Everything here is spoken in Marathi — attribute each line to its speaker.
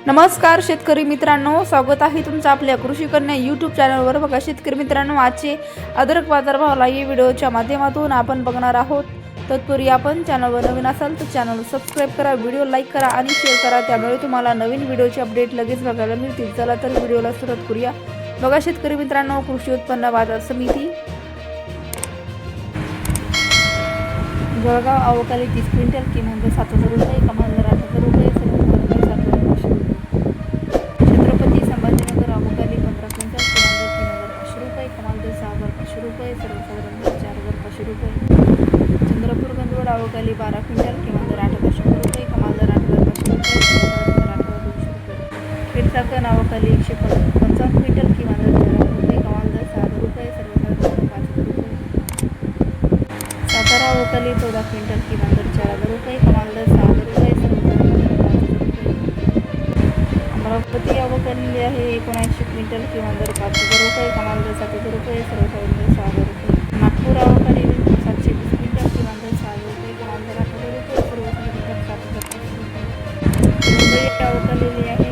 Speaker 1: नमस्कार शेतकरी मित्रांनो, स्वागत आहे तुमचं आपल्या कृषी कन्या यूट्यूब चॅनलवर। बघा शेतकरी मित्रांनो, आजचे अद्रक बाजारभाव या व्हिडिओच्या माध्यमातून आपण बघणार आहोत। तत्पूर्वी आपण चॅनलवर नवीन असाल तर चॅनल सबस्क्राइब करा, व्हिडिओ लाईक करा आणि शेअर करा, त्यामुळे तुम्हाला नवीन व्हिडिओचे अपडेट लगेच बघायला मिळतील। चला तर व्हिडिओला सुरुवात करूया। बघा शेतकरी मित्रांनो, कृषी उत्पन्न बाजार समिती जळगाव अवकाली 30 क्विंटल किमान 7,000 रुपये, कमाल 8,000 रुपये, छत्रपती संभाजीनगर अवकाली 15 क्विंटल किमान 3,500 रुपये, कमाल 6,500 रुपये, सर्वसाधारण 4,500 रुपये। चंद्रपूर गंजवड अवकाली 12 क्विंटल किमान 8,500 रुपये, कमाल 8,500 रुपये, सर्वसाधारण 8,200 रुपये। खेडचाकण अवकाली 155 क्विंटल किमान 4,000 रुपये, कमाल 6,000 रुपये, सर्वसाधारण 5,000 रुपये। सातारा अवकाली 14 क्विंटल किमान 4,000 रुपये, कमाल 6,000 रुपये, सर्वसाधारण 5,000 रुपये। अमरावती अवकाली आहे 79 क्विंटल किमान 5,000 रुपये, कमाल 7,000 रुपये, सर्वसाधारण 6,000 रुपये। नागपूर अवकाली 720 क्विंटल किमान 6,000 रुपये, कमाल 8,000 रुपये, सर्वसाधारण 7,500 रुपये। मुंबई अवकाली आहे